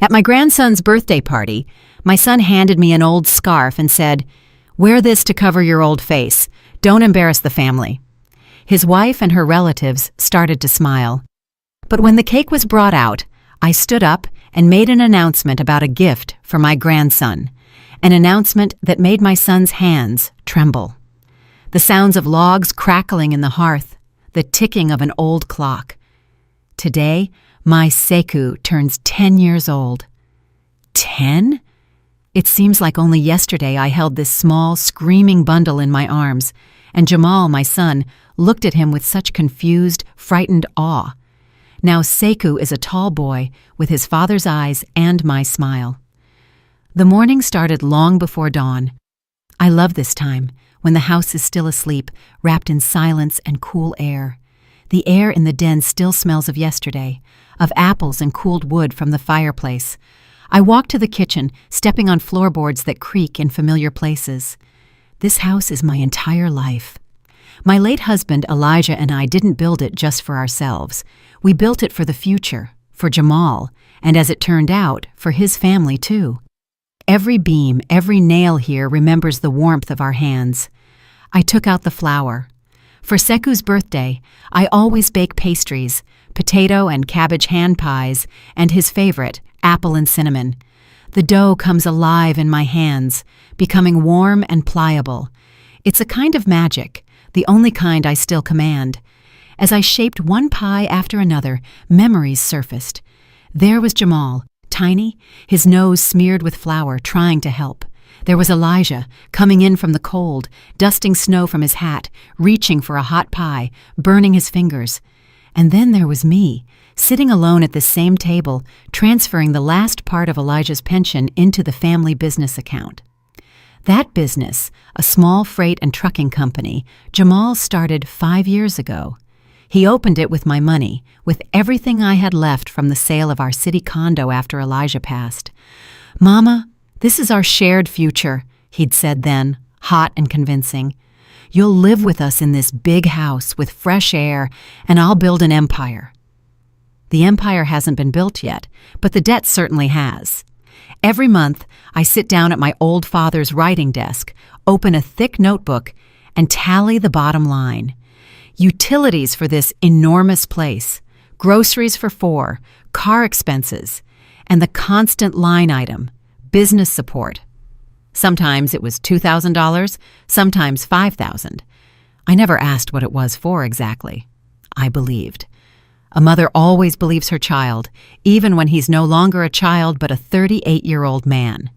At my grandson's birthday party, my son handed me an old scarf and said, "Wear this to cover your old face. Don't embarrass the family." His wife and her relatives started to smile. But when the cake was brought out, I stood up and made an announcement about a gift for my grandson, an announcement that made my son's hands tremble. The sounds of logs crackling in the hearth, the ticking of an old clock. Today, my Sekou turns 10 years old. 10? It seems like only yesterday I held this small, screaming bundle in my arms, and Jamal, my son, looked at him with such confused, frightened awe. Now Sekou is a tall boy with his father's eyes and my smile. The morning started long before dawn. I love this time, when the house is still asleep, wrapped in silence and cool air. The air in the den still smells of yesterday, of apples and cooled wood from the fireplace. I walk to the kitchen, stepping on floorboards that creak in familiar places. This house is my entire life. My late husband, Elijah, and I didn't build it just for ourselves. We built it for the future, for Jamal, and as it turned out, for his family too. Every beam, every nail here remembers the warmth of our hands. I took out the flour. For Sekou's birthday, I always bake pastries, potato and cabbage hand pies, and his favorite, apple and cinnamon. The dough comes alive in my hands, becoming warm and pliable. It's a kind of magic, the only kind I still command. As I shaped one pie after another, memories surfaced. There was Jamal, tiny, his nose smeared with flour, trying to help. There was Elijah, coming in from the cold, dusting snow from his hat, reaching for a hot pie, burning his fingers. And then there was me, sitting alone at the same table, transferring the last part of Elijah's pension into the family business account. That business, a small freight and trucking company, Jamal started 5 years ago. He opened it with my money, with everything I had left from the sale of our city condo after Elijah passed. "Mama, this is our shared future," he'd said then, hot and convincing. "You'll live with us in this big house with fresh air, and I'll build an empire." The empire hasn't been built yet, but the debt certainly has. Every month, I sit down at my old father's writing desk, open a thick notebook, and tally the bottom line. Utilities for this enormous place, groceries for 4, car expenses, and the constant line item, business support. Sometimes it was $2,000, sometimes $5,000. I never asked what it was for exactly. I believed. A mother always believes her child, even when he's no longer a child but a 38-year-old man.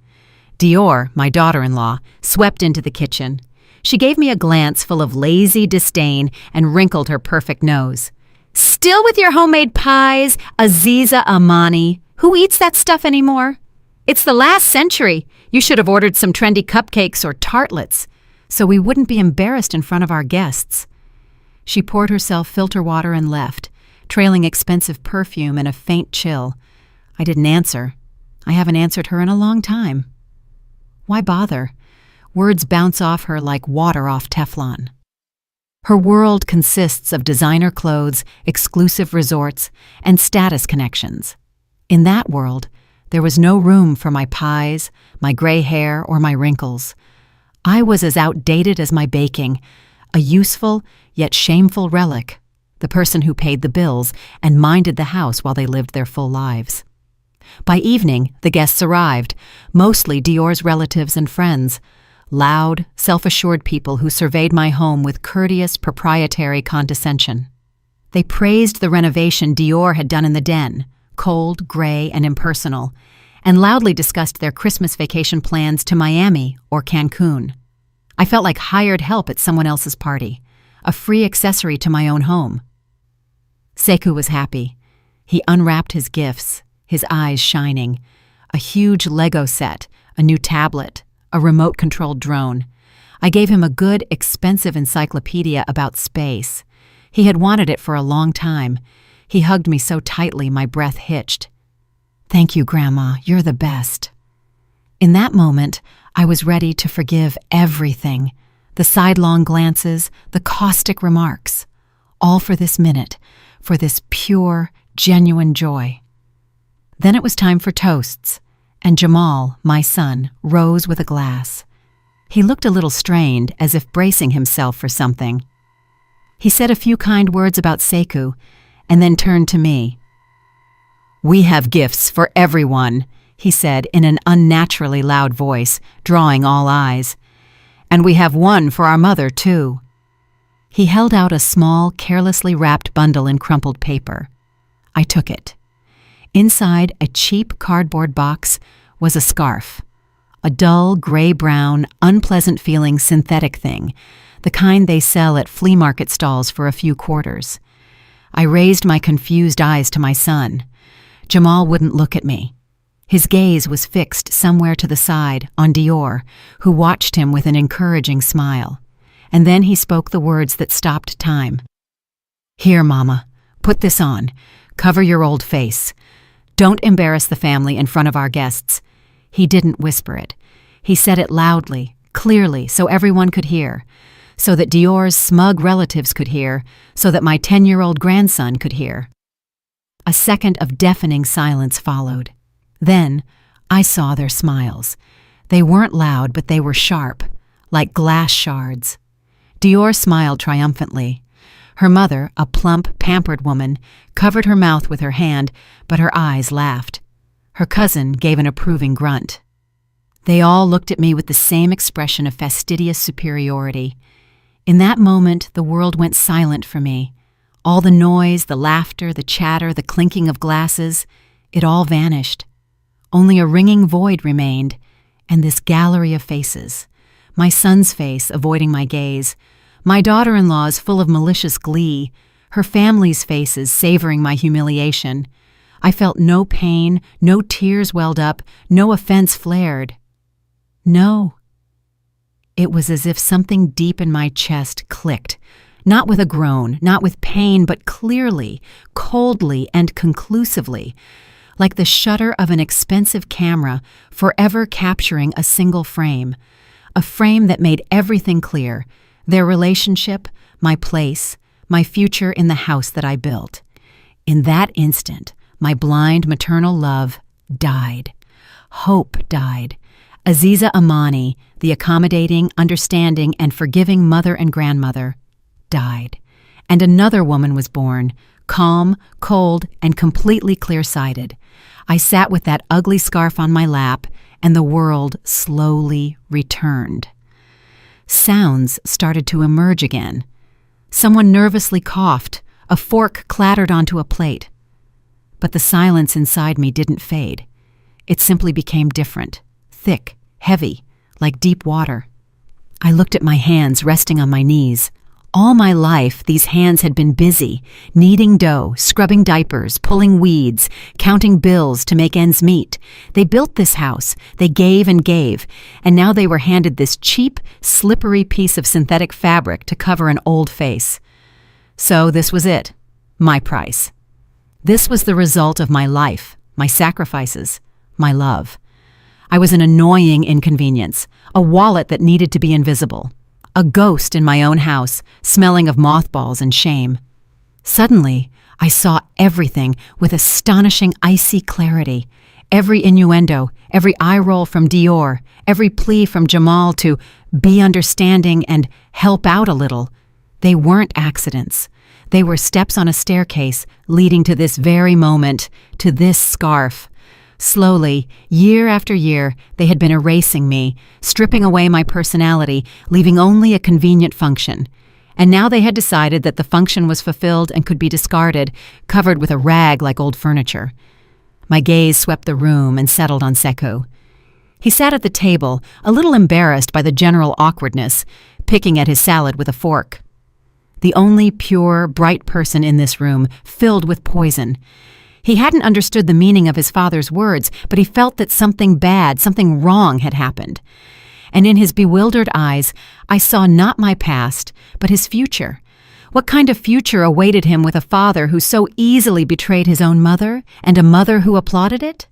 Dior, my daughter-in-law, swept into the kitchen. She gave me a glance full of lazy disdain and wrinkled her perfect nose. "Still with your homemade pies, Aziza Amani? Who eats that stuff anymore? It's the last century. You should have ordered some trendy cupcakes or tartlets, so we wouldn't be embarrassed in front of our guests." She poured herself filter water and left, trailing expensive perfume and a faint chill. I didn't answer. I haven't answered her in a long time. Why bother? Words bounce off her like water off Teflon. Her world consists of designer clothes, exclusive resorts, and status connections. In that world, there was no room for my pies, my gray hair, or my wrinkles. I was as outdated as my baking, a useful yet shameful relic, the person who paid the bills and minded the house while they lived their full lives. By evening, the guests arrived, mostly Dior's relatives and friends, loud, self-assured people who surveyed my home with courteous, proprietary condescension. They praised the renovation Dior had done in the den, cold, gray, and impersonal, and loudly discussed their Christmas vacation plans to Miami or Cancun. I felt like hired help at someone else's party, a free accessory to my own home. Sekou was happy. He unwrapped his gifts, his eyes shining, a huge Lego set, a new tablet, a remote-controlled drone. I gave him a good, expensive encyclopedia about space. He had wanted it for a long time. He hugged me so tightly my breath hitched. "Thank you, Grandma. You're the best." In that moment, I was ready to forgive everything. The sidelong glances, the caustic remarks. All for this minute, for this pure, genuine joy. Then it was time for toasts, and Jamal, my son, rose with a glass. He looked a little strained, as if bracing himself for something. He said a few kind words about Sekou, and then turned to me. "We have gifts for everyone," he said in an unnaturally loud voice, drawing all eyes. "And we have one for our mother, too." He held out a small, carelessly wrapped bundle in crumpled paper. I took it. Inside a cheap cardboard box was a scarf, a dull, gray-brown, unpleasant-feeling synthetic thing, the kind they sell at flea market stalls for a few quarters. I raised my confused eyes to my son. Jamal wouldn't look at me. His gaze was fixed somewhere to the side, on Dior, who watched him with an encouraging smile. And then he spoke the words that stopped time. "Here, Mama, put this on. Cover your old face. Don't embarrass the family in front of our guests." He didn't whisper it. He said it loudly, clearly, so everyone could hear, so that Dior's smug relatives could hear, so that my 10-year-old grandson could hear. A second of deafening silence followed. Then I saw their smiles. They weren't loud, but they were sharp, like glass shards. Dior smiled triumphantly. Her mother, a plump, pampered woman, covered her mouth with her hand, but her eyes laughed. Her cousin gave an approving grunt. They all looked at me with the same expression of fastidious superiority. In that moment, the world went silent for me. All the noise, the laughter, the chatter, the clinking of glasses, it all vanished. Only a ringing void remained, and this gallery of faces. My son's face avoiding my gaze, my daughter-in-law's full of malicious glee, her family's faces savoring my humiliation. I felt no pain, no tears welled up, no offense flared. No. It was as if something deep in my chest clicked, not with a groan, not with pain, but clearly, coldly, and conclusively, like the shutter of an expensive camera forever capturing a single frame, a frame that made everything clear, their relationship, my place, my future in the house that I built. In that instant, my blind maternal love died. Hope died. Aziza Amani, the accommodating, understanding, and forgiving mother and grandmother, died. And another woman was born, calm, cold, and completely clear-sighted. I sat with that ugly scarf on my lap, and the world slowly returned. Sounds started to emerge again. Someone nervously coughed. A fork clattered onto a plate. But the silence inside me didn't fade. It simply became different, thick, heavy, like deep water. I looked at my hands resting on my knees. All my life, these hands had been busy, kneading dough, scrubbing diapers, pulling weeds, counting bills to make ends meet. They built this house, they gave, and now they were handed this cheap, slippery piece of synthetic fabric to cover an old face. So this was it, my price. This was the result of my life, my sacrifices, my love. I was an annoying inconvenience, a wallet that needed to be invisible. A ghost in my own house, smelling of mothballs and shame. Suddenly, I saw everything with astonishing icy clarity. Every innuendo, every eye roll from Dior, every plea from Jamal to be understanding and help out a little. They weren't accidents. They were steps on a staircase leading to this very moment, to this scarf. Slowly, year after year, they had been erasing me, stripping away my personality, leaving only a convenient function. And now they had decided that the function was fulfilled and could be discarded, covered with a rag like old furniture. My gaze swept the room and settled on Sekou. He sat at the table, a little embarrassed by the general awkwardness, picking at his salad with a fork. The only pure, bright person in this room, filled with poison. He hadn't understood the meaning of his father's words, but he felt that something bad, something wrong had happened. And in his bewildered eyes, I saw not my past, but his future. What kind of future awaited him with a father who so easily betrayed his own mother, and a mother who applauded it?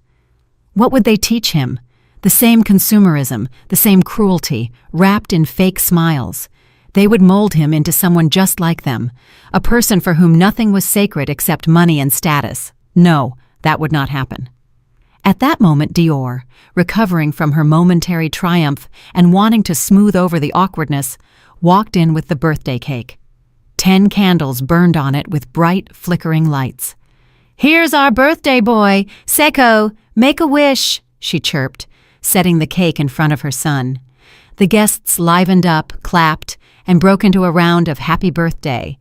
What would they teach him? The same consumerism, the same cruelty, wrapped in fake smiles. They would mold him into someone just like them, a person for whom nothing was sacred except money and status. No, that would not happen. At that moment, Dior, recovering from her momentary triumph and wanting to smooth over the awkwardness, walked in with the birthday cake. 10 candles burned on it with bright, flickering lights. "Here's our birthday boy! Seiko, make a wish!" she chirped, setting the cake in front of her son. The guests livened up, clapped, and broke into a round of happy birthday.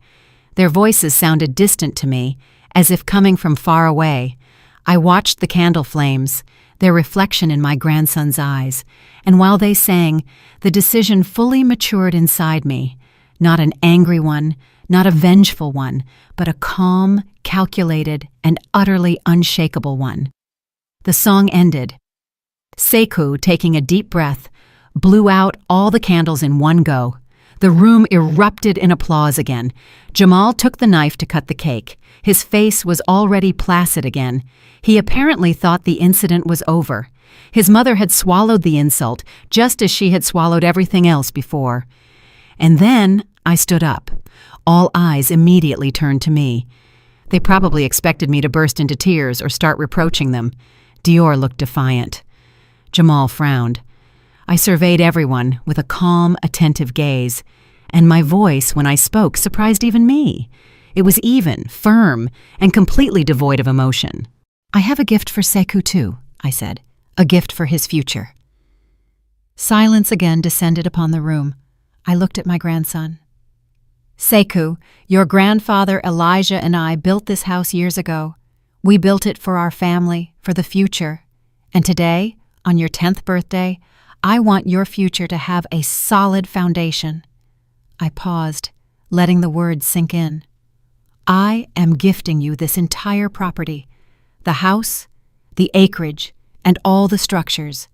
Their voices sounded distant to me, as if coming from far away. I watched the candle flames, their reflection in my grandson's eyes, and while they sang, the decision fully matured inside me. Not an angry one, not a vengeful one, but a calm, calculated, and utterly unshakable one. The song ended. Sekou, taking a deep breath, blew out all the candles in one go. The room erupted in applause again. Jamal took the knife to cut the cake. His face was already placid again. He apparently thought the incident was over. His mother had swallowed the insult, just as she had swallowed everything else before. And then I stood up. All eyes immediately turned to me. They probably expected me to burst into tears or start reproaching them. Dior looked defiant. Jamal frowned. I surveyed everyone with a calm, attentive gaze, and my voice, when I spoke, surprised even me. It was even, firm, and completely devoid of emotion. "I have a gift for Sekou too," I said. "A gift for his future." Silence again descended upon the room. I looked at my grandson. "Sekou, your grandfather Elijah and I built this house years ago. We built it for our family, for the future. And today, on your 10th birthday, I want your future to have a solid foundation." I paused, letting the words sink in. "I am gifting you this entire property, the house, the acreage, and all the structures.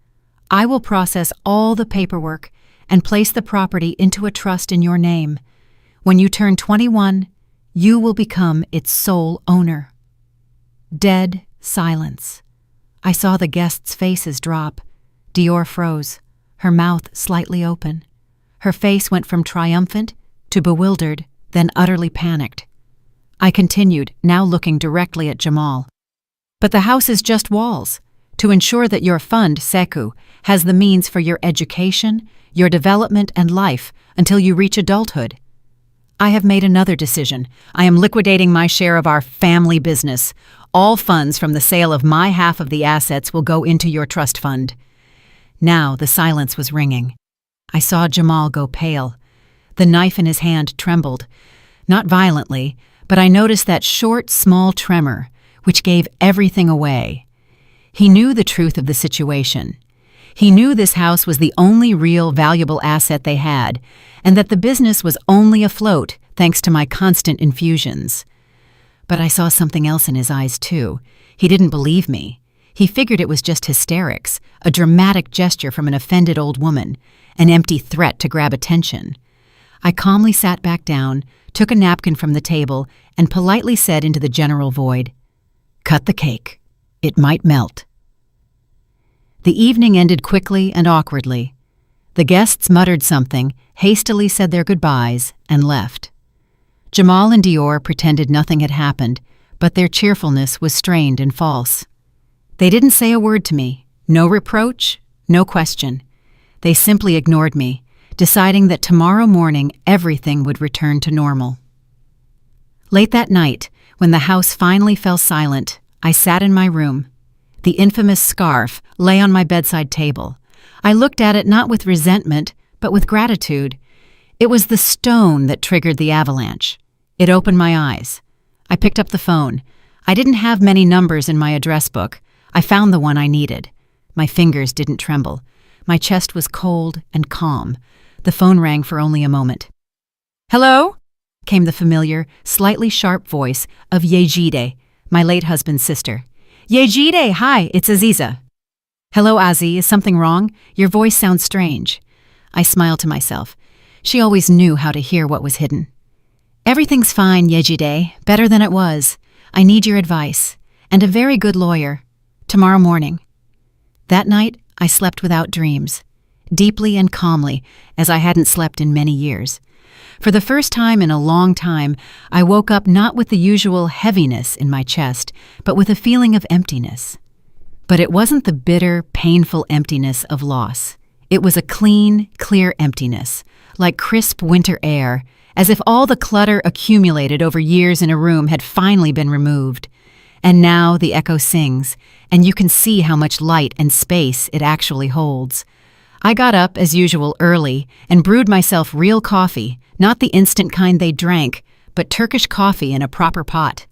I will process all the paperwork and place the property into a trust in your name. When you turn 21, you will become its sole owner." Dead silence. I saw the guests' faces drop. Dior froze, her mouth slightly open. Her face went from triumphant to bewildered, then utterly panicked. I continued, now looking directly at Jamal. "But the house is just walls. To ensure that your fund, Sekou, has the means for your education, your development, and life until you reach adulthood. I have made another decision. I am liquidating my share of our family business. All funds from the sale of my half of the assets will go into your trust fund." Now the silence was ringing. I saw Jamal go pale. The knife in his hand trembled. Not violently, but I noticed that short, small tremor, which gave everything away. He knew the truth of the situation. He knew this house was the only real valuable asset they had, and that the business was only afloat thanks to my constant infusions. But I saw something else in his eyes, too. He didn't believe me. He figured it was just hysterics, a dramatic gesture from an offended old woman, an empty threat to grab attention. I calmly sat back down, took a napkin from the table, and politely said into the general void, "Cut the cake. It might melt." The evening ended quickly and awkwardly. The guests muttered something, hastily said their goodbyes, and left. Jamal and Dior pretended nothing had happened, but their cheerfulness was strained and false. They didn't say a word to me, no reproach, no question. They simply ignored me, deciding that tomorrow morning everything would return to normal. Late that night, when the house finally fell silent, I sat in my room. The infamous scarf lay on my bedside table. I looked at it not with resentment, but with gratitude. It was the stone that triggered the avalanche. It opened my eyes. I picked up the phone. I didn't have many numbers in my address book. I found the one I needed. My fingers didn't tremble. My chest was cold and calm. The phone rang for only a moment. "Hello?" came the familiar, slightly sharp voice of Yejide, my late husband's sister. "Yejide, hi, it's Aziza." "Hello, Azi, is something wrong? Your voice sounds strange." I smiled to myself. She always knew how to hear what was hidden. "Everything's fine, Yejide, better than it was. I need your advice, and a very good lawyer. Tomorrow morning." That night, I slept without dreams, deeply and calmly, as I hadn't slept in many years. For the first time in a long time, I woke up not with the usual heaviness in my chest, but with a feeling of emptiness. But it wasn't the bitter, painful emptiness of loss. It was a clean, clear emptiness, like crisp winter air, as if all the clutter accumulated over years in a room had finally been removed. And now the echo sings, and you can see how much light and space it actually holds. I got up, as usual, early and brewed myself real coffee, not the instant kind they drank, but Turkish coffee in a proper pot.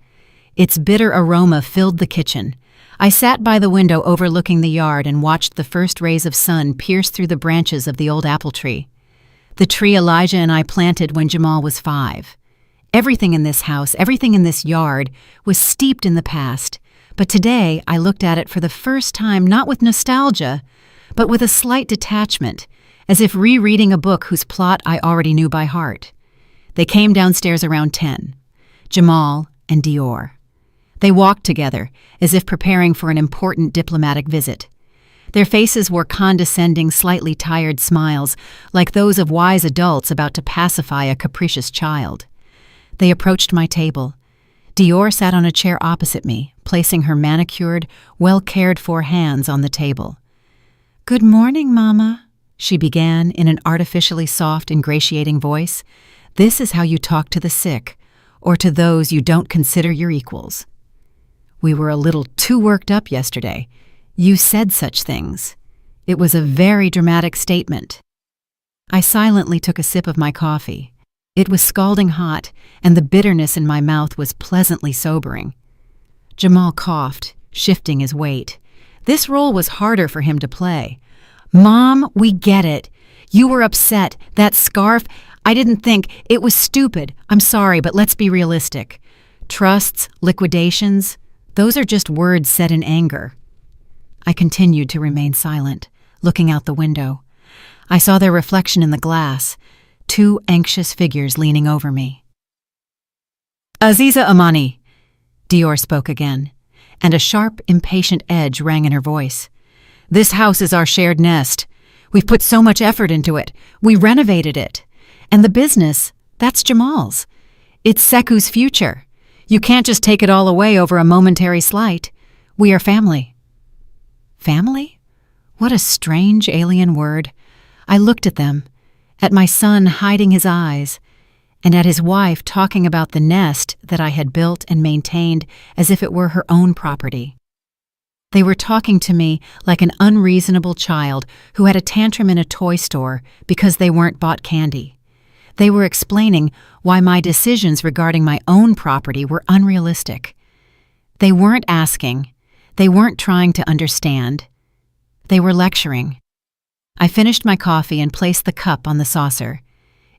Its bitter aroma filled the kitchen. I sat by the window overlooking the yard and watched the first rays of sun pierce through the branches of the old apple tree. The tree Elijah and I planted when Jamal was 5. Everything in this house, everything in this yard, was steeped in the past, but today I looked at it for the first time not with nostalgia, but with a slight detachment, as if rereading a book whose plot I already knew by heart. They came downstairs around 10, Jamal and Dior. They walked together, as if preparing for an important diplomatic visit. Their faces wore condescending, slightly tired smiles, like those of wise adults about to pacify a capricious child. They approached my table. Dior sat on a chair opposite me, placing her manicured, well-cared-for hands on the table. "Good morning, Mama," she began in an artificially soft, ingratiating voice. "This is how you talk to the sick, or to those you don't consider your equals. We were a little too worked up yesterday. You said such things. It was a very dramatic statement." I silently took a sip of my coffee. It was scalding hot, and the bitterness in my mouth was pleasantly sobering. Jamal coughed, shifting his weight. This role was harder for him to play. "Mom, we get it. You were upset. That scarf, I didn't think. It was stupid. I'm sorry, but let's be realistic. Trusts, liquidations, those are just words said in anger." I continued to remain silent, looking out the window. I saw their reflection in the glass, 2 anxious figures leaning over me. "Aziza Amani," Dior spoke again, and a sharp, impatient edge rang in her voice. "This house is our shared nest. We've put so much effort into it. We renovated it. And the business, that's Jamal's. It's Seku's future. You can't just take it all away over a momentary slight. We are family." Family? What a strange alien word. I looked at them, at my son hiding his eyes, and at his wife talking about the nest that I had built and maintained as if it were her own property. They were talking to me like an unreasonable child who had a tantrum in a toy store because they weren't bought candy. They were explaining why my decisions regarding my own property were unrealistic. They weren't asking. They weren't trying to understand. They were lecturing. I finished my coffee and placed the cup on the saucer.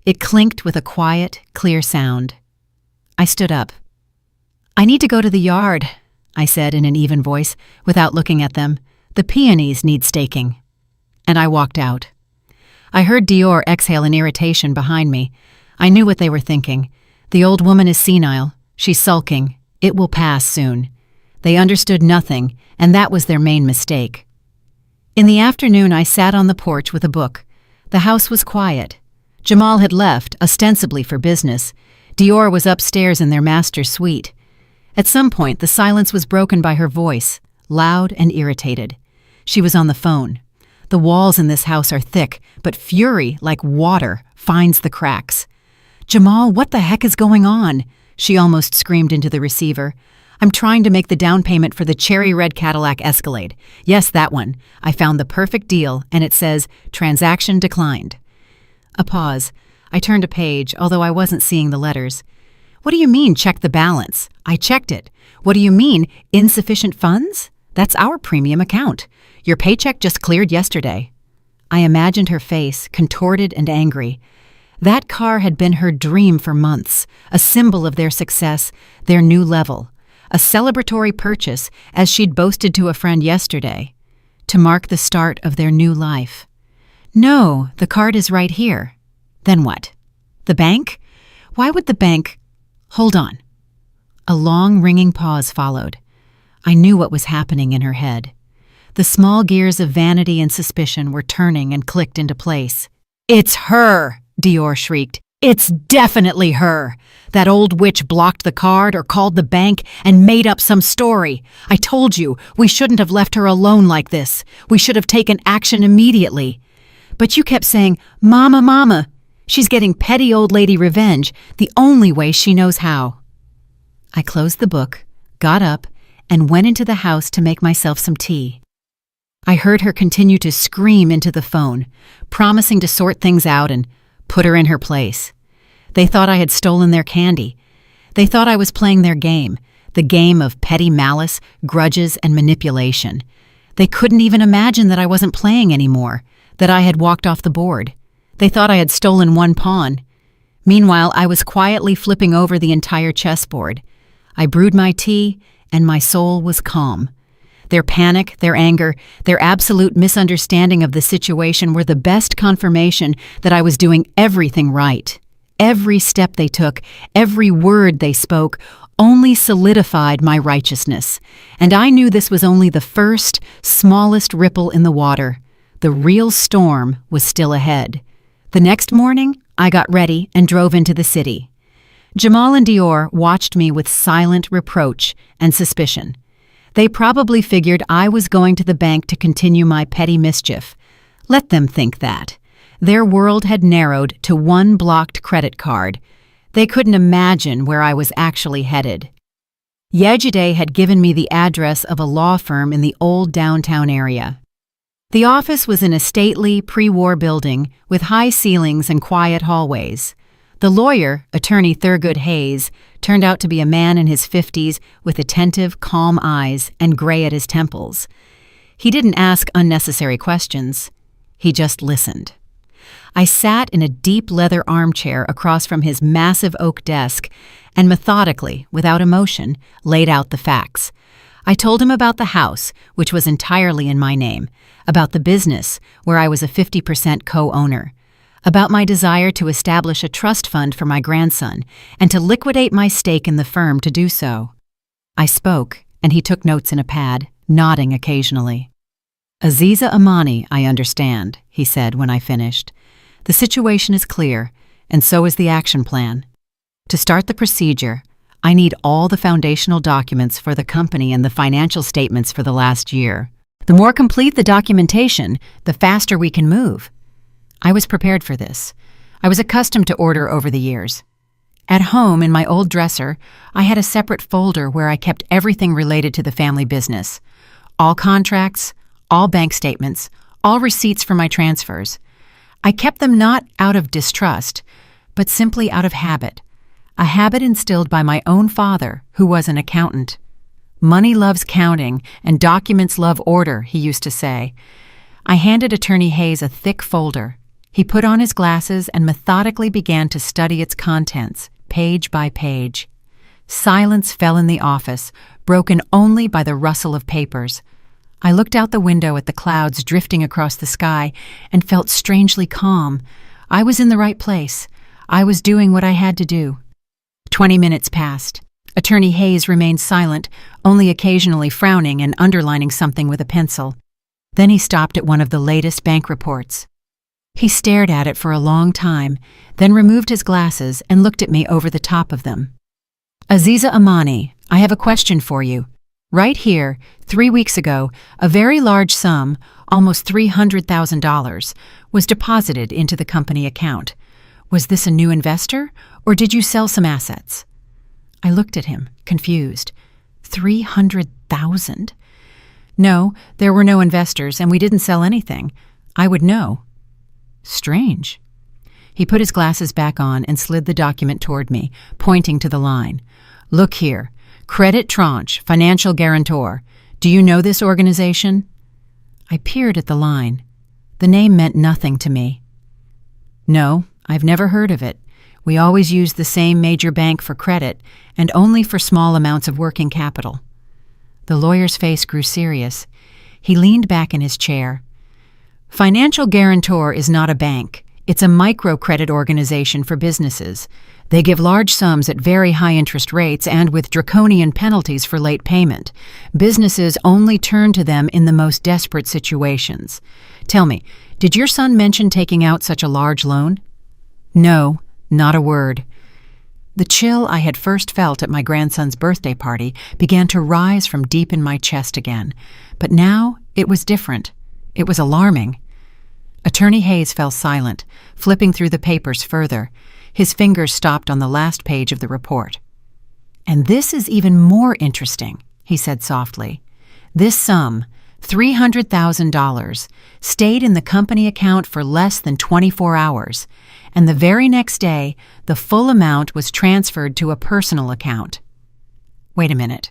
It clinked with a quiet, clear sound. I stood up. "I need to go to the yard," I said in an even voice, without looking at them. "The peonies need staking." And I walked out. I heard Dior exhale in irritation behind me. I knew what they were thinking. The old woman is senile. She's sulking. It will pass soon. They understood nothing, and that was their main mistake. In the afternoon, I sat on the porch with a book. The house was quiet. Jamal had left, ostensibly for business. Dior was upstairs in their master's suite. At some point, the silence was broken by her voice, loud and irritated. She was on the phone. The walls in this house are thick, but fury, like water, finds the cracks. "Jamal, what the heck is going on?" she almost screamed into the receiver. "I'm trying to make the down payment for the cherry red Cadillac Escalade. Yes, that one. I found the perfect deal, and it says, 'Transaction declined.'" A pause. I turned a page, although I wasn't seeing the letters. "What do you mean, check the balance?" "I checked it." "What do you mean, insufficient funds?" "That's our premium account. Your paycheck just cleared yesterday." I imagined her face, contorted and angry. That car had been her dream for months, a symbol of their success, their new level. A celebratory purchase, as she'd boasted to a friend yesterday, to mark the start of their new life. "No, the card is right here." "Then what? The bank? Why would the bank—" "Hold on." A long, ringing pause followed. I knew what was happening in her head. The small gears of vanity and suspicion were turning and clicked into place. "It's her!" Dior shrieked. It's definitely her. That old witch blocked the card or called the bank and made up some story. I told you, we shouldn't have left her alone like this. We should have taken action immediately. But you kept saying, Mama, Mama. She's getting petty old lady revenge the only way she knows how. I closed the book, got up, and went into the house to make myself some tea. I heard her continue to scream into the phone, promising to sort things out and put her in her place. They thought I had stolen their candy. They thought I was playing their game, the game of petty malice, grudges, and manipulation. They couldn't even imagine that I wasn't playing anymore, that I had walked off the board. They thought I had stolen one pawn. Meanwhile, I was quietly flipping over the entire chessboard. I brewed my tea, and my soul was calm. Their panic, their anger, their absolute misunderstanding of the situation were the best confirmation that I was doing everything right. Every step they took, every word they spoke, only solidified my righteousness. And I knew this was only the first, smallest ripple in the water. The real storm was still ahead. The next morning, I got ready and drove into the city. Jamal and Dior watched me with silent reproach and suspicion. They probably figured I was going to the bank to continue my petty mischief. Let them think that. Their world had narrowed to one blocked credit card. They couldn't imagine where I was actually headed. Yejide had given me the address of a law firm in the old downtown area. The office was in a stately, pre-war building with high ceilings and quiet hallways. The lawyer, attorney Thurgood Hayes, turned out to be a man in his 50s with attentive, calm eyes and gray at his temples. He didn't ask unnecessary questions. He just listened. I sat in a deep leather armchair across from his massive oak desk and methodically, without emotion, laid out the facts. I told him about the house, which was entirely in my name, about the business, where I was a 50% co-owner, about my desire to establish a trust fund for my grandson and to liquidate my stake in the firm to do so. I spoke, and he took notes in a pad, nodding occasionally. Aziza Amani, I understand, he said when I finished. The situation is clear, and so is the action plan. To start the procedure, I need all the foundational documents for the company and the financial statements for the last year. The more complete the documentation, the faster we can move. I was prepared for this. I was accustomed to order over the years. At home, in my old dresser, I had a separate folder where I kept everything related to the family business. All contracts, all bank statements, all receipts for my transfers. I kept them not out of distrust, but simply out of habit. A habit instilled by my own father, who was an accountant. Money loves counting, and documents love order, he used to say. I handed Attorney Hayes a thick folder. He put on his glasses and methodically began to study its contents, page by page. Silence fell in the office, broken only by the rustle of papers. I looked out the window at the clouds drifting across the sky and felt strangely calm. I was in the right place. I was doing what I had to do. 20 minutes passed. Attorney Hayes remained silent, only occasionally frowning and underlining something with a pencil. Then he stopped at one of the latest bank reports. He stared at it for a long time, then removed his glasses and looked at me over the top of them. Aziza Amani, I have a question for you. Right here, 3 weeks ago, a very large sum, almost $300,000, was deposited into the company account. Was this a new investor, or did you sell some assets? I looked at him, confused. $300,000? No, there were no investors, and we didn't sell anything. I would know. Strange. He put his glasses back on and slid the document toward me, pointing to the line. Look here. Credit Tranche, Financial Guarantor. Do you know this organization? I peered at the line. The name meant nothing to me. No, I've never heard of it. We always use the same major bank for credit, and only for small amounts of working capital. The lawyer's face grew serious. He leaned back in his chair. Financial Guarantor is not a bank. It's a microcredit organization for businesses. They give large sums at very high interest rates and with draconian penalties for late payment. Businesses only turn to them in the most desperate situations. Tell me, did your son mention taking out such a large loan? No, Not a word. The chill I had first felt at my grandson's birthday party began to rise from deep in my chest again, but now it was different. It was alarming. Attorney Hayes fell silent, flipping through the papers further. His fingers stopped on the last page of the report. "And this is even more interesting," he said softly. "This sum, $300,000, stayed in the company account for less than 24 hours, and the very next day, the full amount was transferred to a personal account." Wait a minute.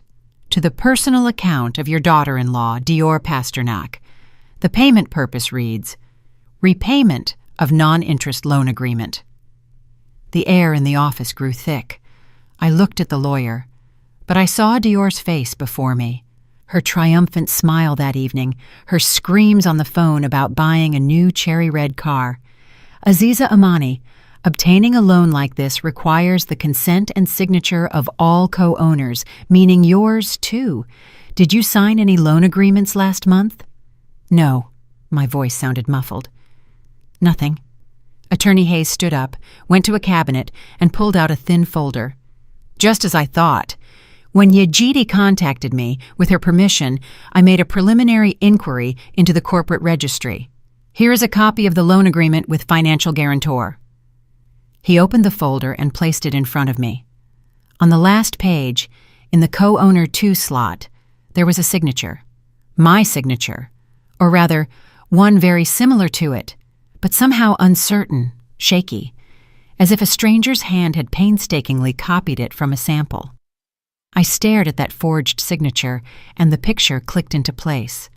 To the personal account of your daughter-in-law, Dior Pasternak. The payment purpose reads, "Repayment of non-interest loan agreement." The air in the office grew thick. I looked at the lawyer, but I saw Dior's face before me. Her triumphant smile that evening, her screams on the phone about buying a new cherry-red car. Aziza Amani, obtaining a loan like this requires the consent and signature of all co-owners, meaning yours too. Did you sign any loan agreements last month? No. My voice sounded muffled. Nothing. Attorney Hayes stood up, went to a cabinet, and pulled out a thin folder. Just as I thought. When Yejidi contacted me, with her permission, I made a preliminary inquiry into the corporate registry. Here is a copy of the loan agreement with financial guarantor. He opened the folder and placed it in front of me. On the last page, in the co-owner 2 slot, there was a signature. My signature. Or rather, one very similar to it, but somehow uncertain, shaky, as if a stranger's hand had painstakingly copied it from a sample. I stared at that forged signature, and the picture clicked into place.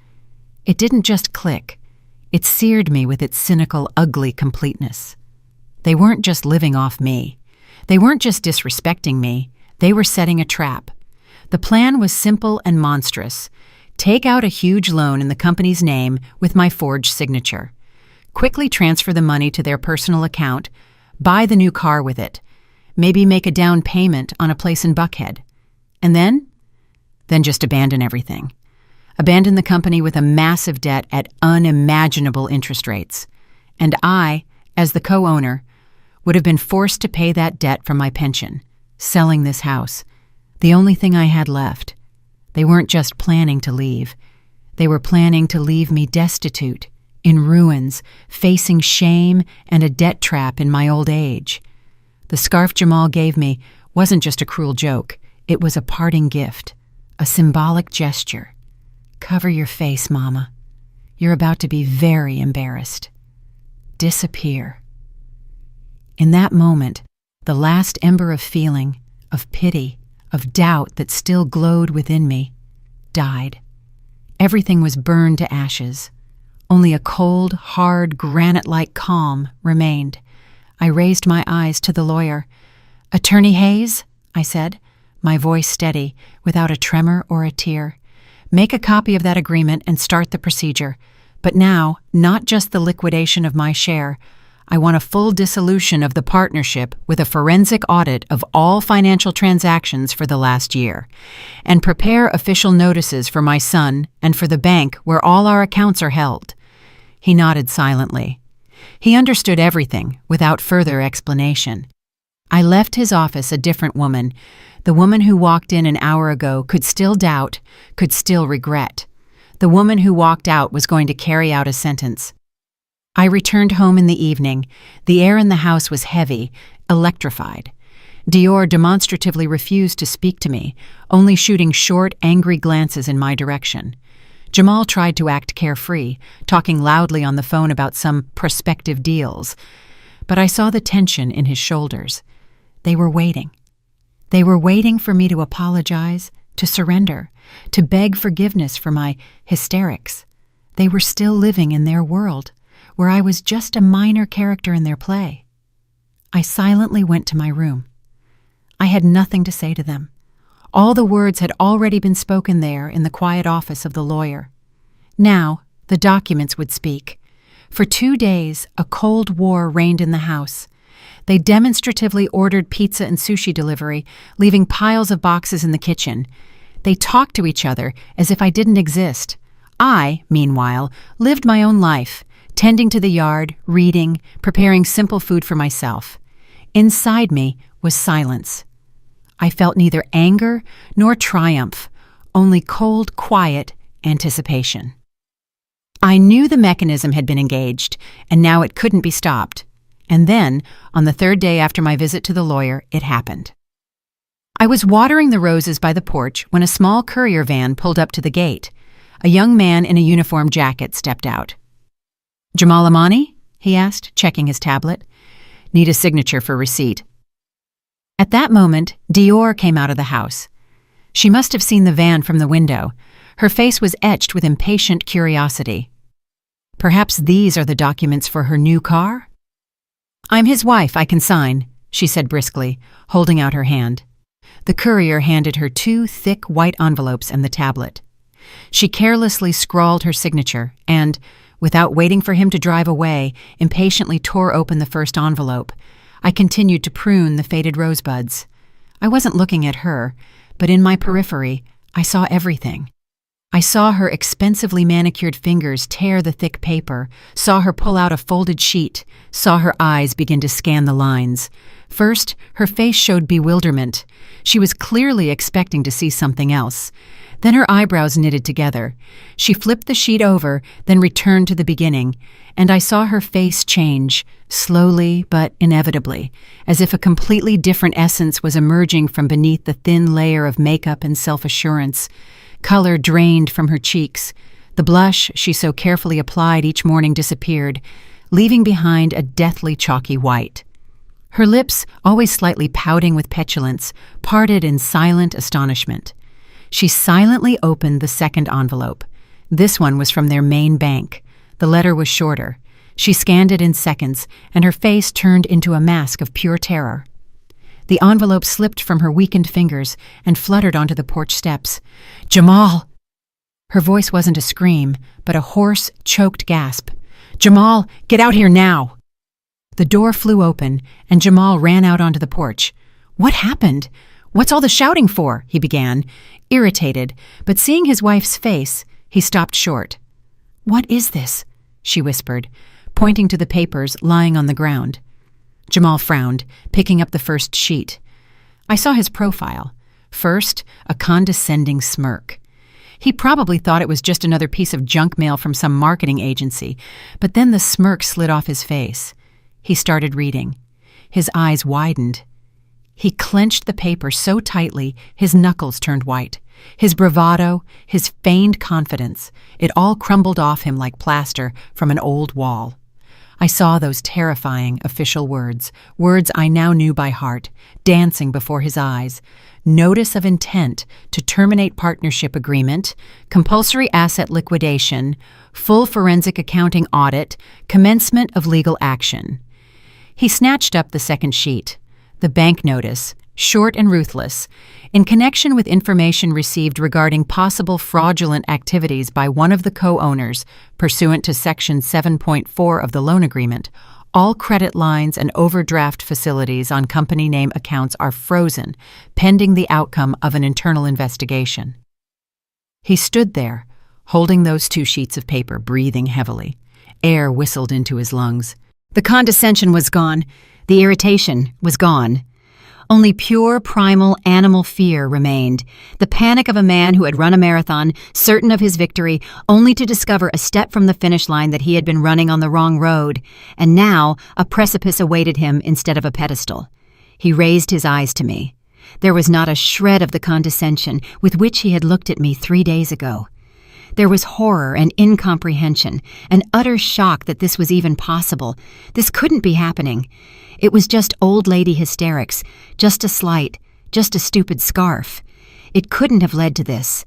It didn't just click. It seared me with its cynical, ugly completeness. They weren't just living off me. They weren't just disrespecting me. They were setting a trap. The plan was simple and monstrous. Take out a huge loan in the company's name with my forged signature. Quickly transfer the money to their personal account, buy the new car with it, maybe make a down payment on a place in Buckhead. And then just abandon everything. Abandon the company with a massive debt at unimaginable interest rates. And I, as the co-owner, would have been forced to pay that debt from my pension, selling this house, the only thing I had left. They weren't just planning to leave. They were planning to leave me destitute, in ruins, facing shame and a debt trap in my old age. The scarf Jamal gave me wasn't just a cruel joke. It was a parting gift, a symbolic gesture. Cover your face, Mama. You're about to be very embarrassed. Disappear. In that moment, the last ember of feeling, of pity, of doubt that still glowed within me, died. Everything was burned to ashes. Only a cold, hard, granite-like calm remained. I raised my eyes to the lawyer. "Attorney Hayes," I said, my voice steady, without a tremor or a tear. "Make a copy of that agreement and start the procedure. But now, not just the liquidation of my share. I want a full dissolution of the partnership with a forensic audit of all financial transactions for the last year. And prepare official notices for my son and for the bank where all our accounts are held." He nodded silently. He understood everything without further explanation. I left his office a different woman. The woman who walked in an hour ago could still doubt, could still regret. The woman who walked out was going to carry out a sentence. I returned home in the evening. The air in the house was heavy, electrified. Dior demonstratively refused to speak to me, only shooting short, angry glances in my direction. Jamal tried to act carefree, talking loudly on the phone about some prospective deals. But I saw the tension in his shoulders. They were waiting. They were waiting for me to apologize, to surrender, to beg forgiveness for my hysterics. They were still living in their world, where I was just a minor character in their play. I silently went to my room. I had nothing to say to them. All the words had already been spoken there in the quiet office of the lawyer. Now, the documents would speak. For 2 days, a cold war reigned in the house. They demonstratively ordered pizza and sushi delivery, leaving piles of boxes in the kitchen. They talked to each other as if I didn't exist. I, meanwhile, lived my own life, tending to the yard, reading, preparing simple food for myself. Inside me was silence. I felt neither anger nor triumph, only cold, quiet anticipation. I knew the mechanism had been engaged, and now it couldn't be stopped. And then, on the third day after my visit to the lawyer, it happened. I was watering the roses by the porch when a small courier van pulled up to the gate. A young man in a uniform jacket stepped out. "Jamal Amani?" he asked, checking his tablet. "Need a signature for receipt." At that moment, Dior came out of the house. She must have seen the van from the window. Her face was etched with impatient curiosity. "Perhaps these are the documents for her new car?" "I'm his wife, I can sign," she said briskly, holding out her hand. The courier handed her 2 thick white envelopes and the tablet. She carelessly scrawled her signature and, without waiting for him to drive away, impatiently tore open the first envelope. I continued to prune the faded rosebuds. I wasn't looking at her, but in my periphery, I saw everything. I saw her expensively manicured fingers tear the thick paper, saw her pull out a folded sheet, saw her eyes begin to scan the lines. First, her face showed bewilderment. She was clearly expecting to see something else. Then her eyebrows knitted together. She flipped the sheet over, then returned to the beginning, and I saw her face change, slowly but inevitably, as if a completely different essence was emerging from beneath the thin layer of makeup and self-assurance. Color drained from her cheeks. The blush she so carefully applied each morning disappeared, leaving behind a deathly chalky white. Her lips, always slightly pouting with petulance, parted in silent astonishment. She silently opened the second envelope. This one was from their main bank. The letter was shorter. She scanned it in seconds, and her face turned into a mask of pure terror. The envelope slipped from her weakened fingers and fluttered onto the porch steps. "Jamal!" Her voice wasn't a scream, but a hoarse, choked gasp. "Jamal, get out here now!" The door flew open, and Jamal ran out onto the porch. "What happened? What's all the shouting for?" he began, irritated, but seeing his wife's face, he stopped short. "What is this?" she whispered, pointing to the papers lying on the ground. Jamal frowned, picking up the first sheet. I saw his profile. First, a condescending smirk. He probably thought it was just another piece of junk mail from some marketing agency, but then the smirk slid off his face. He started reading. His eyes widened. He clenched the paper so tightly his knuckles turned white. His bravado, his feigned confidence, it all crumbled off him like plaster from an old wall. I saw those terrifying official words I now knew by heart, dancing before his eyes. Notice of intent to terminate partnership agreement, compulsory asset liquidation, full forensic accounting audit, commencement of legal action. He snatched up the second sheet. The bank notice, short and ruthless, in connection with information received regarding possible fraudulent activities by one of the co-owners, pursuant to Section 7.4 of the loan agreement, all credit lines and overdraft facilities on company name accounts are frozen, pending the outcome of an internal investigation. He stood there, holding those 2 sheets of paper, breathing heavily. Air whistled into his lungs. The condescension was gone. The irritation was gone. Only pure, primal, animal fear remained. The panic of a man who had run a marathon, certain of his victory, only to discover a step from the finish line that he had been running on the wrong road, and now a precipice awaited him instead of a pedestal. He raised his eyes to me. There was not a shred of the condescension with which he had looked at me 3 days ago. There was horror and incomprehension, an utter shock that this was even possible. This couldn't be happening. It was just old lady hysterics, just a slight, just a stupid scarf. It couldn't have led to this.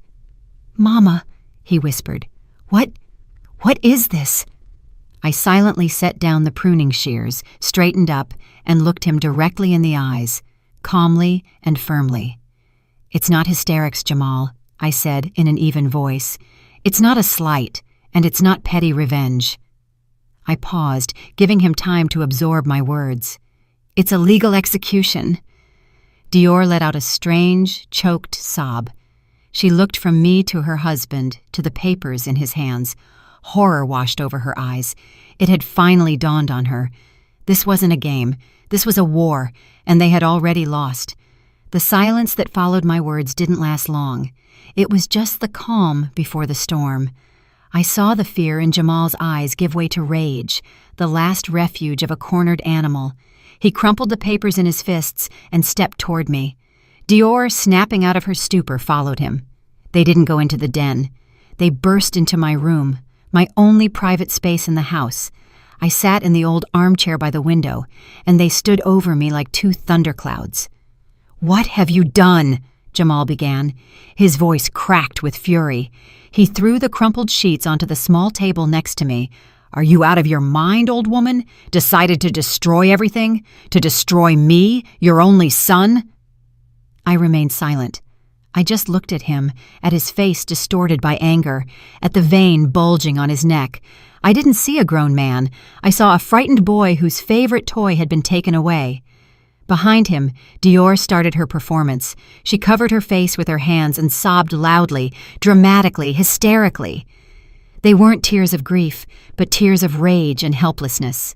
"Mama," he whispered, What is this?" I silently set down the pruning shears, straightened up, and looked him directly in the eyes, calmly and firmly. "It's not hysterics, Jamal," I said in an even voice. "It's not a slight, and it's not petty revenge." I paused, giving him time to absorb my words. "It's a legal execution." Dior let out a strange, choked sob. She looked from me to her husband, to the papers in his hands. Horror washed over her eyes. It had finally dawned on her. This wasn't a game. This was a war, and they had already lost. The silence that followed my words didn't last long. It was just the calm before the storm. I saw the fear in Jamal's eyes give way to rage, the last refuge of a cornered animal. He crumpled the papers in his fists and stepped toward me. Dior, snapping out of her stupor, followed him. They didn't go into the den. They burst into my room, my only private space in the house. I sat in the old armchair by the window, and they stood over me like two thunderclouds. "What have you done?" Jamal began. His voice cracked with fury. He threw the crumpled sheets onto the small table next to me. "Are you out of your mind, old woman? Decided to destroy everything? To destroy me, your only son?" I remained silent. I just looked at him, at his face distorted by anger, at the vein bulging on his neck. I didn't see a grown man. I saw a frightened boy whose favorite toy had been taken away. Behind him, Dior started her performance. She covered her face with her hands and sobbed loudly, dramatically, hysterically. They weren't tears of grief, but tears of rage and helplessness.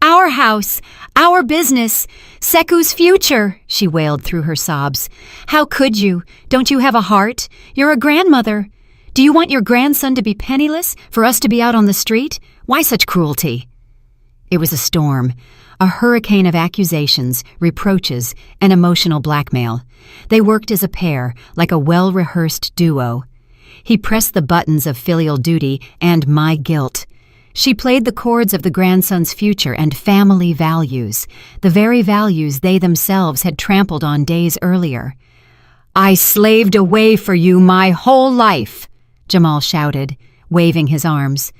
"Our house, our business, Seku's future," she wailed through her sobs. "How could you? Don't you have a heart? You're a grandmother. Do you want your grandson to be penniless, for us to be out on the street? Why such cruelty?" It was a storm, a hurricane of accusations, reproaches, and emotional blackmail. They worked as a pair, like a well-rehearsed duo. He pressed the buttons of filial duty and my guilt. She played the chords of the grandson's future and family values, the very values they themselves had trampled on days earlier. "I slaved away for you my whole life," Jamal shouted, waving his arms.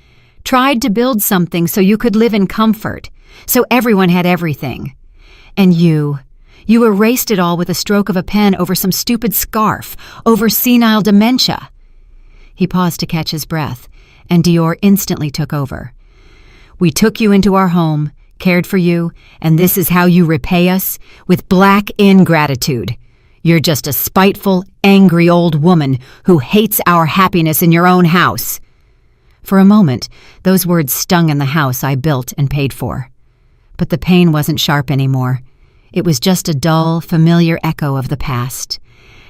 "Tried to build something so you could live in comfort, so everyone had everything. And you erased it all with a stroke of a pen over some stupid scarf, over senile dementia." He paused to catch his breath, and Dior instantly took over. "We took you into our home, cared for you, and this is how you repay us? With black ingratitude. You're just a spiteful, angry old woman who hates our happiness in your own house." For a moment, those words stung in the house I built and paid for. But the pain wasn't sharp anymore. It was just a dull, familiar echo of the past.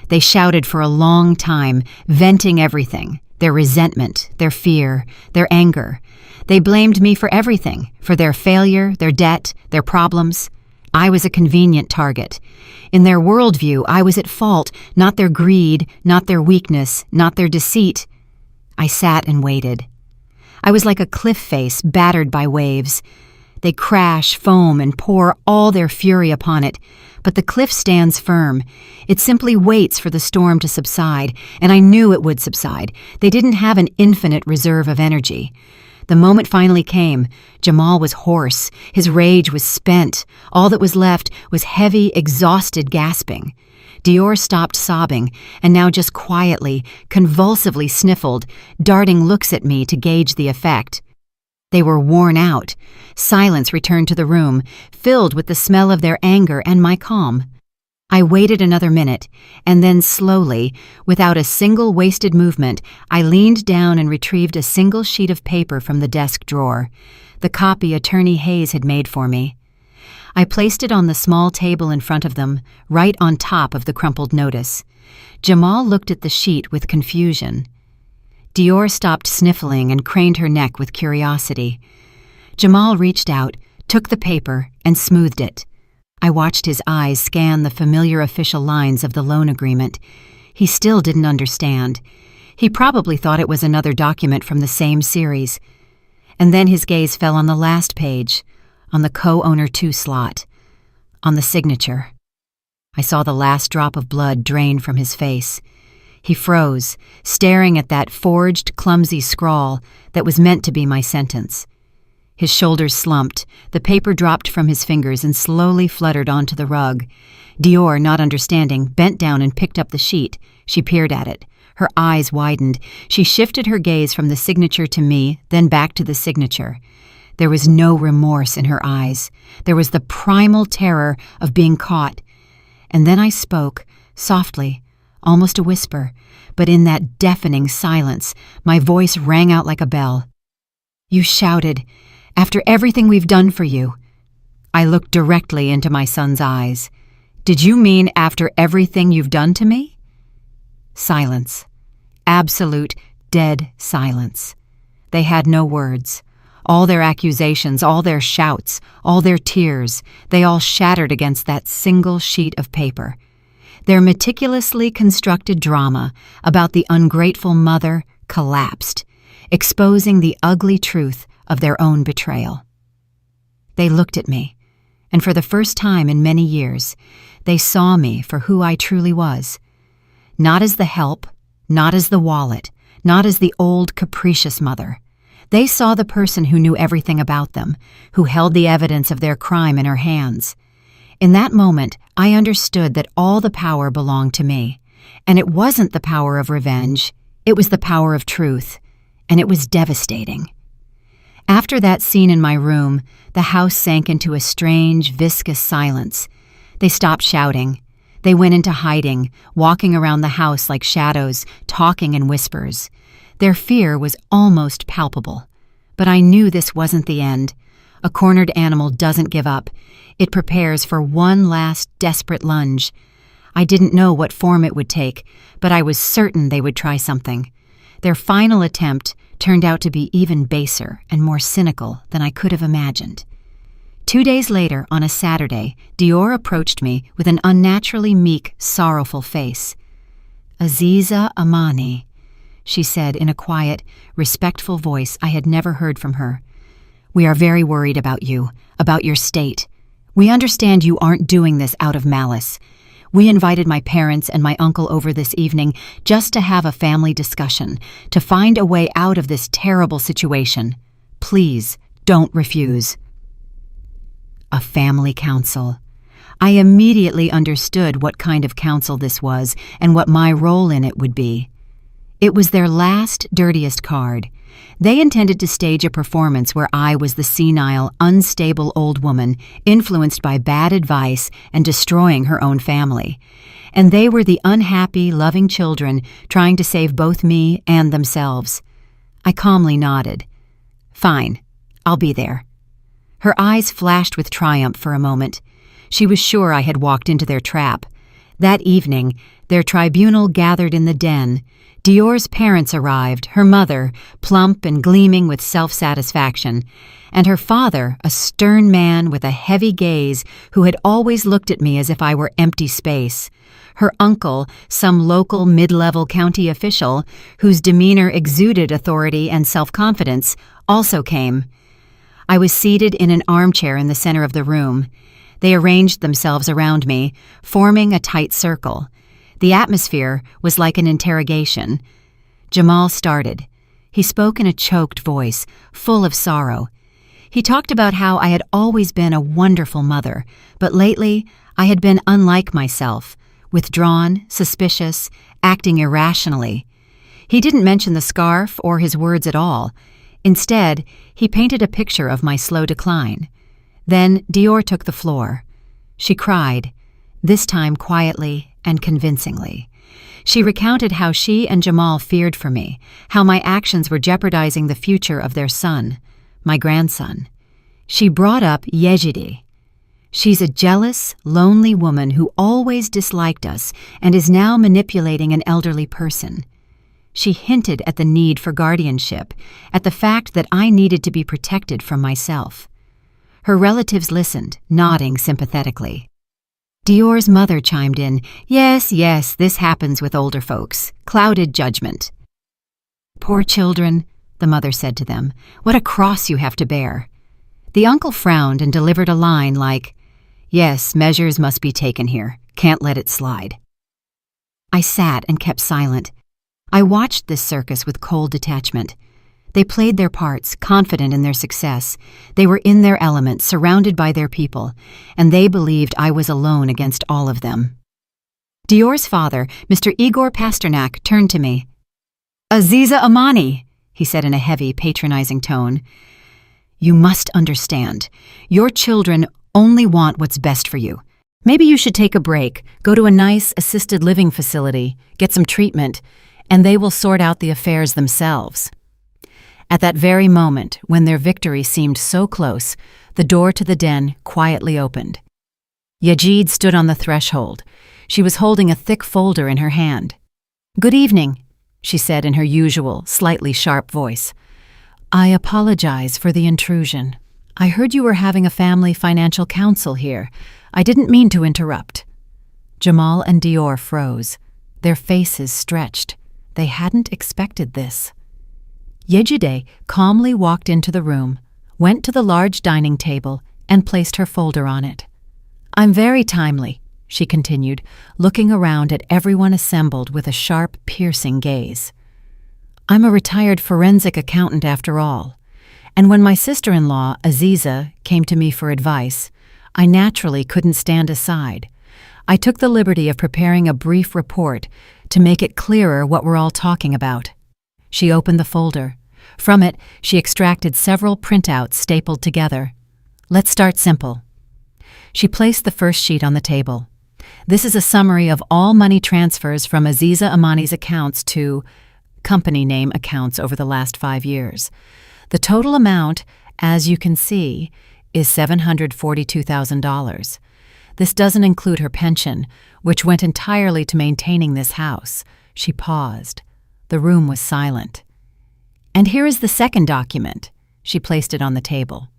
They shouted for a long time, venting everything, their resentment, their fear, their anger. They blamed me for everything, for their failure, their debt, their problems. I was a convenient target. In their worldview, I was at fault, not their greed, not their weakness, not their deceit. I sat and waited. I was like a cliff face battered by waves. They crash, foam, and pour all their fury upon it, but the cliff stands firm. It simply waits for the storm to subside, and I knew it would subside. They didn't have an infinite reserve of energy. The moment finally came. Jamal was hoarse. His rage was spent. All that was left was heavy, exhausted gasping. Dior stopped sobbing, and now just quietly, convulsively sniffled, darting looks at me to gauge the effect. They were worn out. Silence returned to the room, filled with the smell of their anger and my calm. I waited another minute, and then slowly, without a single wasted movement, I leaned down and retrieved a single sheet of paper from the desk drawer, the copy Attorney Hayes had made for me. I placed it on the small table in front of them, right on top of the crumpled notice. Jamal looked at the sheet with confusion. Dior stopped sniffling and craned her neck with curiosity. Jamal reached out, took the paper, and smoothed it. I watched his eyes scan the familiar official lines of the loan agreement. He still didn't understand. He probably thought it was another document from the same series. And then his gaze fell on the last page, on the co-owner 2 slot, on the signature. I saw the last drop of blood drain from his face. He froze, staring at that forged, clumsy scrawl that was meant to be my sentence. His shoulders slumped, the paper dropped from his fingers and slowly fluttered onto the rug. Dior, not understanding, bent down and picked up the sheet. She peered at it. Her eyes widened. She shifted her gaze from the signature to me, then back to the signature. There was no remorse in her eyes. There was the primal terror of being caught. And then I spoke, softly, almost a whisper, but in that deafening silence, my voice rang out like a bell. "You shouted, 'After everything we've done for you, I looked directly into my son's eyes. "Did you mean after everything you've done to me?" Silence. Absolute, dead silence. They had no words. All their accusations, all their shouts, all their tears, they all shattered against that single sheet of paper. Their meticulously constructed drama about the ungrateful mother collapsed, exposing the ugly truth of their own betrayal. They looked at me, and for the first time in many years, they saw me for who I truly was. Not as the help, not as the wallet, not as the old capricious mother. They saw the person who knew everything about them, who held the evidence of their crime in her hands. In that moment, I understood that all the power belonged to me, and it wasn't the power of revenge, it was the power of truth, and it was devastating. After that scene in my room, the house sank into a strange, viscous silence. They stopped shouting. They went into hiding, walking around the house like shadows, talking in whispers. Their fear was almost palpable. But I knew this wasn't the end. A cornered animal doesn't give up. It prepares for one last desperate lunge. I didn't know what form it would take, but I was certain they would try something. Their final attempt turned out to be even baser and more cynical than I could have imagined. 2 days later, on a Saturday, Dior approached me with an unnaturally meek, sorrowful face. "Aziza Amani," she said in a quiet, respectful voice I had never heard from her. "We are very worried about you, about your state. We understand you aren't doing this out of malice. We invited my parents and my uncle over this evening just to have a family discussion, to find a way out of this terrible situation. Please, don't refuse." A family council. I immediately understood what kind of council this was and what my role in it would be. It was their last, dirtiest card. They intended to stage a performance where I was the senile, unstable old woman influenced by bad advice and destroying her own family. And they were the unhappy, loving children trying to save both me and themselves. I calmly nodded. "Fine, I'll be there." Her eyes flashed with triumph for a moment. She was sure I had walked into their trap. That evening, their tribunal gathered in the den. Dior's parents arrived, her mother, plump and gleaming with self-satisfaction, and her father, a stern man with a heavy gaze who had always looked at me as if I were empty space. Her uncle, some local mid-level county official, whose demeanor exuded authority and self-confidence, also came. I was seated in an armchair in the center of the room. They arranged themselves around me, forming a tight circle. The atmosphere was like an interrogation. Jamal started. He spoke in a choked voice, full of sorrow. He talked about how I had always been a wonderful mother, but lately I had been unlike myself, withdrawn, suspicious, acting irrationally. He didn't mention the scarf or his words at all. Instead, he painted a picture of my slow decline. Then Dior took the floor. She cried, this time quietly and convincingly. She recounted how she and Jamal feared for me, how my actions were jeopardizing the future of their son, my grandson. She brought up Yejide. She's a jealous, lonely woman who always disliked us and is now manipulating an elderly person. She hinted at the need for guardianship, at the fact that I needed to be protected from myself. Her relatives listened, nodding sympathetically. Dior's mother chimed in, yes, this happens with older folks. Clouded judgment. Poor children, the mother said to them. What a cross you have to bear. The uncle frowned and delivered a line like, yes, measures must be taken here. Can't let it slide. I sat and kept silent. I watched this circus with cold detachment. They played their parts, confident in their success. They were in their element, surrounded by their people, and they believed I was alone against all of them. Dior's father, Mr. Igor Pasternak, turned to me. Aziza Amani, he said in a heavy, patronizing tone. You must understand. Your children only want what's best for you. Maybe you should take a break, go to a nice assisted living facility, get some treatment, and they will sort out the affairs themselves. At that very moment, when their victory seemed so close, the door to the den quietly opened. Yejide stood on the threshold. She was holding a thick folder in her hand. "Good evening," she said in her usual, slightly sharp voice. "I apologize for the intrusion. I heard you were having a family financial council here. I didn't mean to interrupt." Jamal and Dior froze. Their faces stretched. They hadn't expected this. Yejide calmly walked into the room, went to the large dining table, and placed her folder on it. "I'm very timely," she continued, looking around at everyone assembled with a sharp, piercing gaze. "I'm a retired forensic accountant after all, and when my sister-in-law, Aziza, came to me for advice, I naturally couldn't stand aside. I took the liberty of preparing a brief report to make it clearer what we're all talking about." She opened the folder. From it, she extracted several printouts stapled together. "Let's start simple." She placed the first sheet on the table. "This is a summary of all money transfers from Aziza Amani's accounts to company name accounts over the last 5 years. The total amount, as you can see, is $742,000. This doesn't include her pension, which went entirely to maintaining this house." She paused. The room was silent. "And here is the second document." She placed it on the table.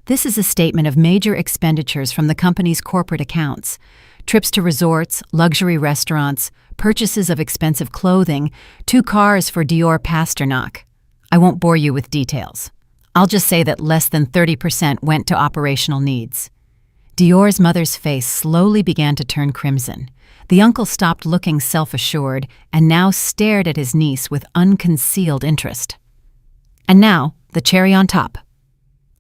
"This is a statement of major expenditures from the company's corporate accounts. Trips to resorts, luxury restaurants, purchases of expensive clothing, 2 cars for Dior Pasternak. I won't bore you with details. I'll just say that less than 30% went to operational needs." Dior's mother's face slowly began to turn crimson. The uncle stopped looking self-assured and now stared at his niece with unconcealed interest. "And now, the cherry on top."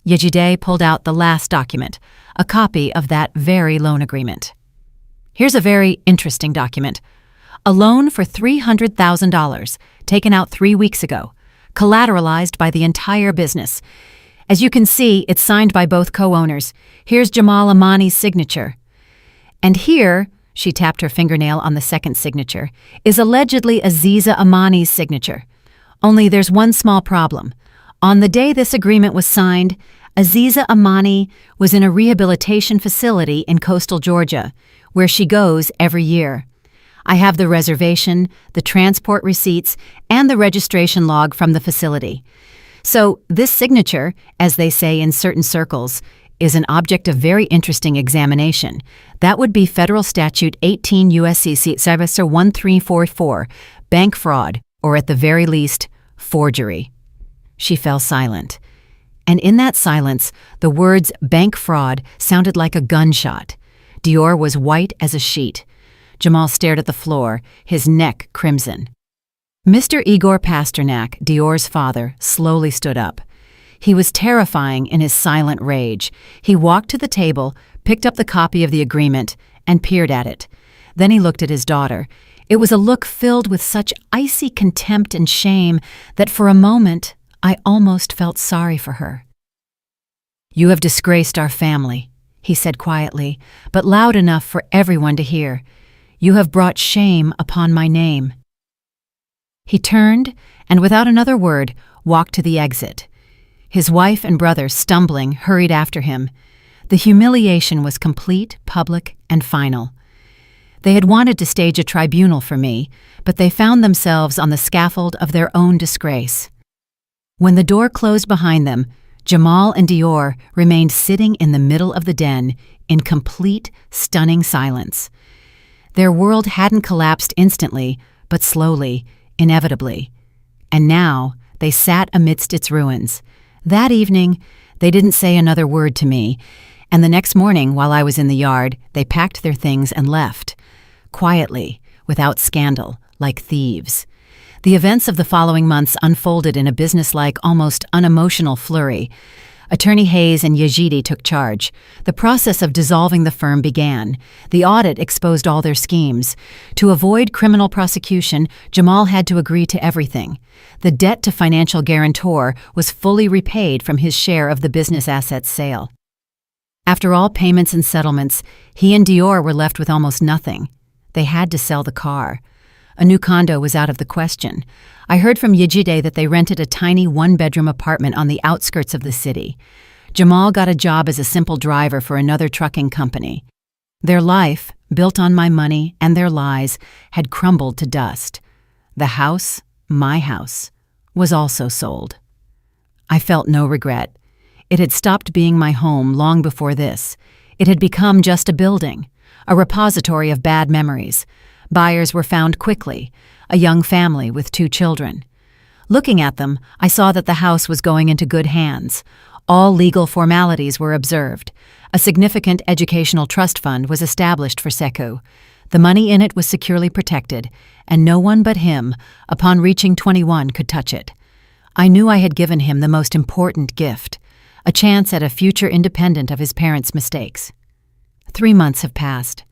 Yejide pulled out the last document, a copy of that very loan agreement. "Here's a very interesting document. A loan for $300,000, taken out 3 weeks ago, collateralized by the entire business. As you can see, it's signed by both co-owners. Here's Jamal Amani's signature. And here," she tapped her fingernail on the second signature, "is allegedly Aziza Amani's signature. Only there's one small problem. On the day this agreement was signed, Aziza Amani was in a rehabilitation facility in coastal Georgia, where she goes every year. I have the reservation, the transport receipts, and the registration log from the facility. So this signature, as they say in certain circles, is an object of very interesting examination. That would be Federal Statute 18 U.S.C. 1344, bank fraud, or at the very least, forgery." She fell silent. And in that silence, the words bank fraud sounded like a gunshot. Dior was white as a sheet. Jamal stared at the floor, his neck crimson. Mr. Igor Pasternak, Dior's father, slowly stood up. He was terrifying in his silent rage. He walked to the table, picked up the copy of the agreement, and peered at it. Then he looked at his daughter. It was a look filled with such icy contempt and shame that for a moment I almost felt sorry for her. "You have disgraced our family," he said quietly, but loud enough for everyone to hear. "You have brought shame upon my name." He turned and, without another word, walked to the exit. His wife and brother, stumbling, hurried after him. The humiliation was complete, public, and final. They had wanted to stage a tribunal for me, but they found themselves on the scaffold of their own disgrace. When the door closed behind them, Jamal and Dior remained sitting in the middle of the den in complete, stunning silence. Their world hadn't collapsed instantly, but slowly, inevitably. And now they sat amidst its ruins. That evening, they didn't say another word to me, and the next morning, while I was in the yard, they packed their things and left, quietly, without scandal, like thieves. The events of the following months unfolded in a businesslike, almost unemotional flurry. Attorney Hayes and Yejide took charge. The process of dissolving the firm began. The audit exposed all their schemes. To avoid criminal prosecution, Jamal had to agree to everything. The debt to financial guarantor was fully repaid from his share of the business assets sale. After all payments and settlements, he and Dior were left with almost nothing. They had to sell the car. A new condo was out of the question. I heard from Yejide that they rented a tiny one-bedroom apartment on the outskirts of the city. Jamal got a job as a simple driver for another trucking company. Their life, built on my money and their lies, had crumbled to dust. The house, my house, was also sold. I felt no regret. It had stopped being my home long before this. It had become just a building, a repository of bad memories. Buyers were found quickly, a young family with 2 children. Looking at them, I saw that the house was going into good hands. All legal formalities were observed. A significant educational trust fund was established for Sekou. The money in it was securely protected, and no one but him, upon reaching 21, could touch it. I knew I had given him the most important gift, a chance at a future independent of his parents' mistakes. 3 months have passed.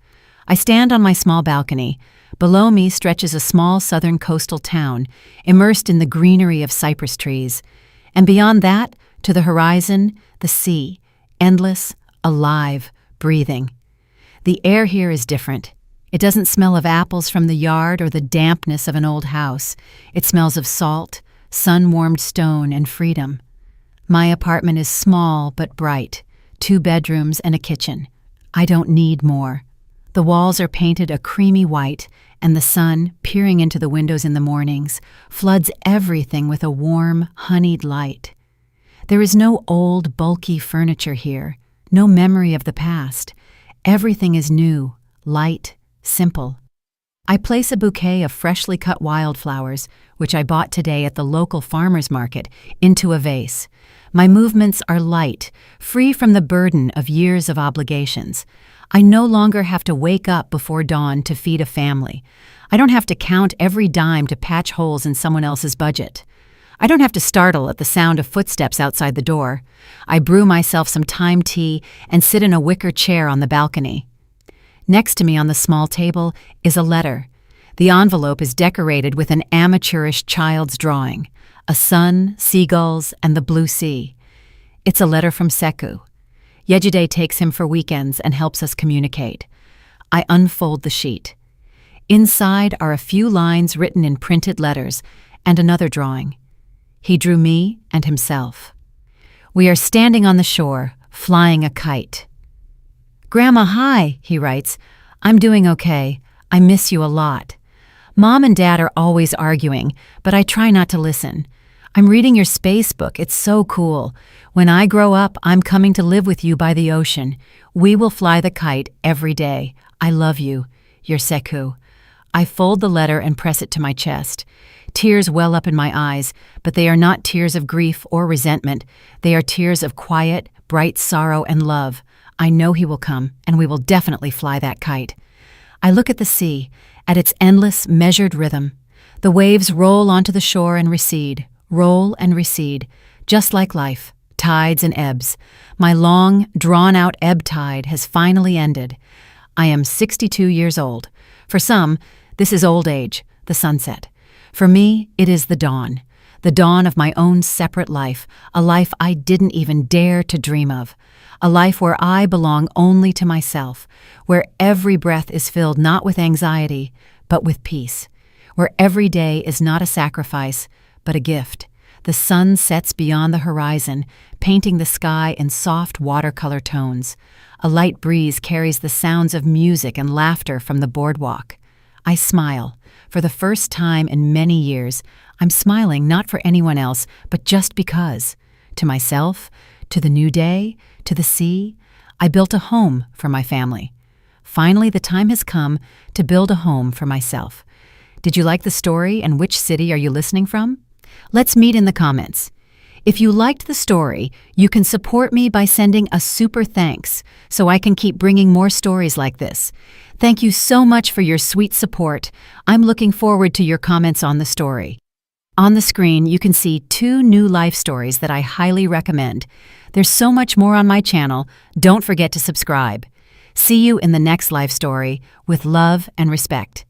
I stand on my small balcony. Below me stretches a small southern coastal town, immersed in the greenery of cypress trees. And beyond that, to the horizon, the sea, endless, alive, breathing. The air here is different. It doesn't smell of apples from the yard or the dampness of an old house. It smells of salt, sun-warmed stone, and freedom. My apartment is small but bright, 2 bedrooms and a kitchen. I don't need more. The walls are painted a creamy white, and the sun, peering into the windows in the mornings, floods everything with a warm, honeyed light. There is no old, bulky furniture here, no memory of the past. Everything is new, light, simple. I place a bouquet of freshly cut wildflowers, which I bought today at the local farmer's market, into a vase. My movements are light, free from the burden of years of obligations. I no longer have to wake up before dawn to feed a family. I don't have to count every dime to patch holes in someone else's budget. I don't have to startle at the sound of footsteps outside the door. I brew myself some thyme tea and sit in a wicker chair on the balcony. Next to me on the small table is a letter. The envelope is decorated with an amateurish child's drawing, a sun, seagulls, and the blue sea. It's a letter from Sekou. Yejide takes him for weekends and helps us communicate. I unfold the sheet. Inside are a few lines written in printed letters and another drawing. He drew me and himself. We are standing on the shore, flying a kite. "Grandma, hi," he writes. "I'm doing okay. I miss you a lot. Mom and Dad are always arguing, but I try not to listen. I'm reading your space book. It's so cool. When I grow up, I'm coming to live with you by the ocean. We will fly the kite every day. I love you. Your Sekou." I fold the letter and press it to my chest. Tears well up in my eyes, but they are not tears of grief or resentment. They are tears of quiet, bright sorrow and love. I know he will come, and we will definitely fly that kite. I look at the sea, at its endless, measured rhythm. The waves roll onto the shore and recede, roll and recede, just like life, tides and ebbs. My long, drawn-out ebb tide has finally ended. I am 62 years old. For some, this is old age, the sunset. For me, it is the dawn of my own separate life, a life I didn't even dare to dream of. A life where I belong only to myself, where every breath is filled not with anxiety, but with peace, where every day is not a sacrifice, but a gift. The sun sets beyond the horizon, painting the sky in soft watercolor tones. A light breeze carries the sounds of music and laughter from the boardwalk. I smile. For the first time in many years, I'm smiling not for anyone else, but just because. To myself, to the new day, to the sea. I built a home for my family. Finally, the time has come to build a home for myself. Did you like the story, and which city are you listening from? Let's meet in the comments. If you liked the story, you can support me by sending a super thanks so I can keep bringing more stories like this. Thank you so much for your sweet support. I'm looking forward to your comments on the story. On the screen, you can see 2 new life stories that I highly recommend. There's so much more on my channel. Don't forget to subscribe. See you in the next life story with love and respect.